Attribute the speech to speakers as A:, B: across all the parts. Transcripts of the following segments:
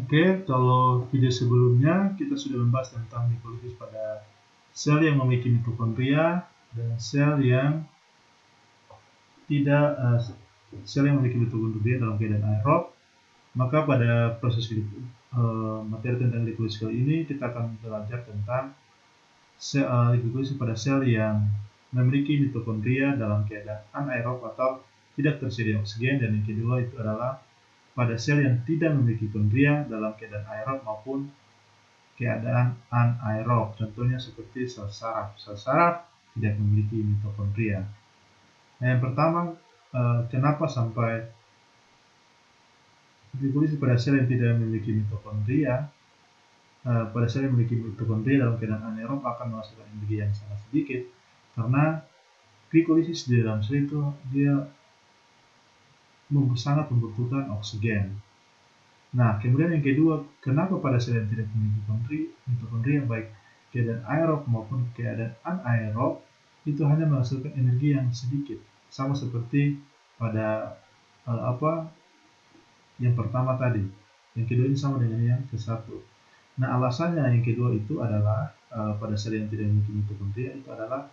A: Oke, kalau video sebelumnya kita sudah membahas tentang glikolisis pada sel yang memiliki mitokondria dan sel yang tidak sel yang memiliki mitokondria dalam keadaan aerob. Maka pada proses materi tentang glikolisis kali ini kita akan belajar tentang glikolisis pada sel yang memiliki mitokondria dalam keadaan anaerob atau tidak tersedia oksigen, dan yang kedua itu adalah pada sel yang tidak memiliki kondria dalam keadaan aerob maupun keadaan anaerob. Contohnya seperti sel saraf. Sel saraf tidak memiliki mitokondria. Nah, yang pertama, kenapa sampai glikolisis pada sel yang tidak memiliki mitokondria, pada sel yang memiliki mitokondria dalam keadaan anaerob akan menghasilkan energi yang sangat sedikit, karena glikolisis di dalam sel itu dia sangat membutuhkan oksigen. Nah, kemudian yang kedua, kenapa pada sel yang tidak memiliki mitokondria baik keadaan aerob maupun keadaan anaerob itu hanya menghasilkan energi yang sedikit, sama seperti pada yang pertama tadi. Yang kedua ini sama dengan yang ke satu. Nah, alasannya yang kedua itu adalah pada sel yang tidak memiliki mitokondria itu adalah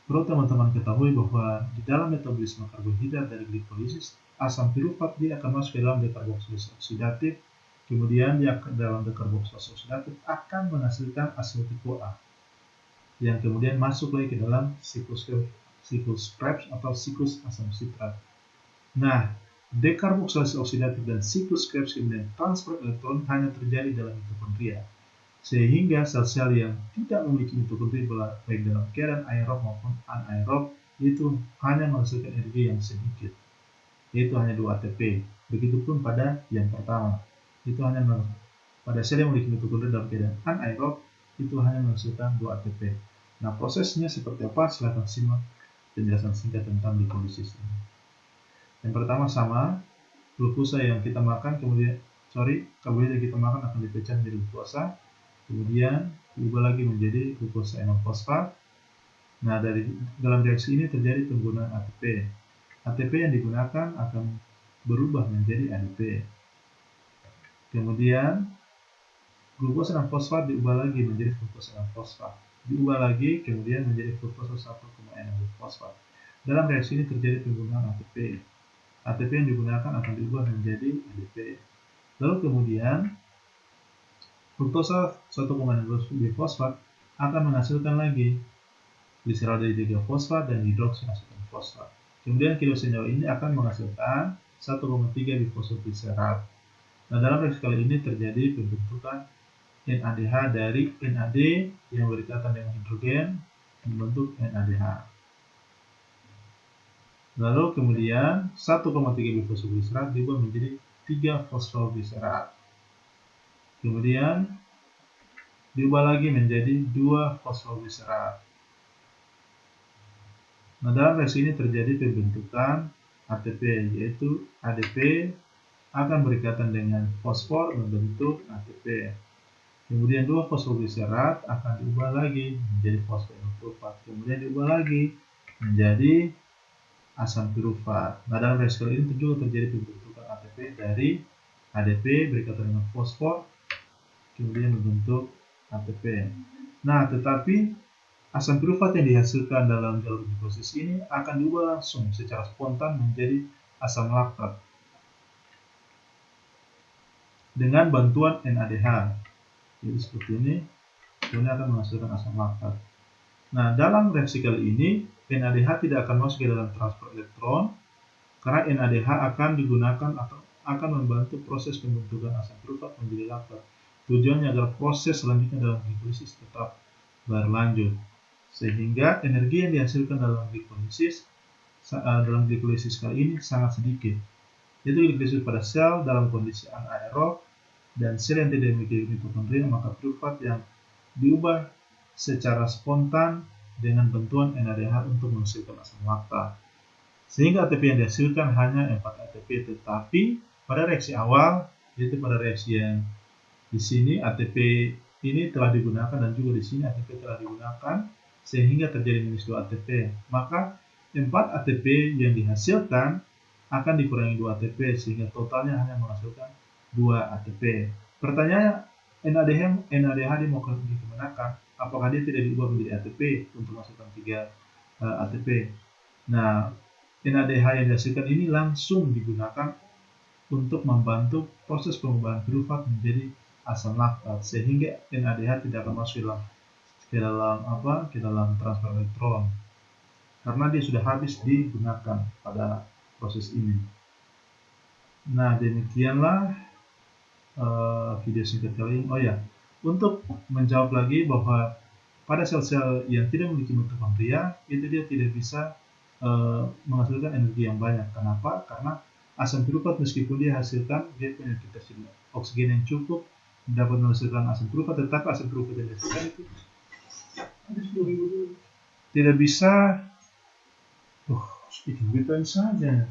A: perlu teman-teman ketahui bahwa di dalam metabolisme karbohidrat dari glikolisis, asam pirufat dia akan masuk ke dalam dekarboksilase oksidatif. Kemudian dia dalam dekarboksilase oksidatif akan menghasilkan asil TiO(A) yang kemudian masuk lagi ke dalam siklus Krebs atau siklus asam sitrat. Nah, dekarboksilase oksidatif dan siklus Krebs kemudian transfer elektron hanya terjadi dalam mitokondria, sehingga sel-sel yang tidak memiliki mitokondria baik dalam keadaan aerob maupun anaerob itu hanya menghasilkan energi yang sedikit, yaitu hanya 2 ATP. Begitupun pada yang pertama, itu hanya pada sel yang memiliki mitokondria dalam keadaan anaerob itu hanya menghasilkan 2 ATP. Nah, prosesnya seperti apa? Silakan simak penjelasan singkat tentang glikolisis ini. Yang pertama sama, glukosa yang kita makan karbohidrat yang kita makan akan dipecah menjadi glukosa, kemudian diubah lagi menjadi glukosa 6-fosfat. Nah, dalam reaksi ini terjadi penggunaan ATP. ATP yang digunakan akan berubah menjadi ADP. Kemudian glukosa 6-fosfat diubah lagi menjadi glukosa 6-fosfat. Diubah lagi kemudian menjadi glukosa 1,6-fosfat. Dalam reaksi ini terjadi penggunaan ATP. ATP yang digunakan akan diubah menjadi ADP. Lalu kemudian fruktosa 1,6-fosfat akan menghasilkan lagi gliserol dari 3-fosfat dan hidroksiaseton fosfat. Kemudian kedua senyawa ini akan menghasilkan 1,3-bifosfoglycerat. Nah, dalam reaksi kali ini terjadi pembentukan NADH dari NAD yang berikatan dengan hidrogen membentuk NADH. Lalu kemudian 1,3-bifosfoglycerat diubah menjadi 3-fosfoglycerat. Kemudian diubah lagi menjadi 2-fosfoglycerat. Nah, dalam reaksi ini terjadi pembentukan ATP, yaitu ADP akan berikatan dengan fosfor membentuk ATP. Kemudian 2-fosfoglycerat akan diubah lagi menjadi fosfoinofosfat. Kemudian diubah lagi menjadi asam pirufat. Nah, dalam reaksi kali ini juga terjadi pembentukan ATP dari ADP berikatan dengan fosfor, kemudian membentuk ATP. Nah, tetapi asam pirufat yang dihasilkan dalam jalur glikolisis ini akan diubah langsung secara spontan menjadi asam laktat dengan bantuan NADH. Jadi seperti ini, kemudian akan menghasilkan asam laktat. Nah, dalam reaksi kali ini NADH tidak akan masuk ke dalam transfer elektron karena NADH akan digunakan atau akan membantu proses pembentukan asam pirufat menjadi laktat. Tujuannya agar proses selanjutnya dalam glikolisis tetap berlanjut, sehingga energi yang dihasilkan dalam glikolisis kali ini sangat sedikit, yaitu glikolisis pada sel dalam kondisi anaerob dan sel yang tidak memiliki mitokondria, maka pirufat yang diubah secara spontan dengan bantuan NADH untuk menghasilkan asam laktat, sehingga ATP yang dihasilkan hanya 4 ATP. Tetapi pada reaksi awal, yaitu pada reaksi yang di sini ATP ini telah digunakan dan juga di sini ATP telah digunakan, sehingga terjadi minus 2 ATP. Maka 4 ATP yang dihasilkan akan dikurangi 2 ATP, sehingga totalnya hanya menghasilkan 2 ATP. Pertanyaannya, NADH mau dikemanakan? Apakah dia tidak diubah menjadi ATP untuk masukkan 3 ATP? Nah, NADH yang dihasilkan ini langsung digunakan untuk membantu proses pengubahan pirufat menjadi asam laktat, sehingga NADH tidak akan masuk ke dalam transfer elektron karena dia sudah habis digunakan pada proses ini. Nah, demikianlah video singkat kali ini. Oh ya, untuk menjawab lagi bahwa pada sel-sel yang tidak memiliki mitokondria itu dia tidak bisa menghasilkan energi yang banyak. Kenapa? Karena asam pirufat meskipun dia hasilkan, dia punya ketersediaan oksigen yang cukup dapat menghasilkan asam pirufat, tetapi asam pirufat yang dihasilkan itu tidak bisa bikin saja.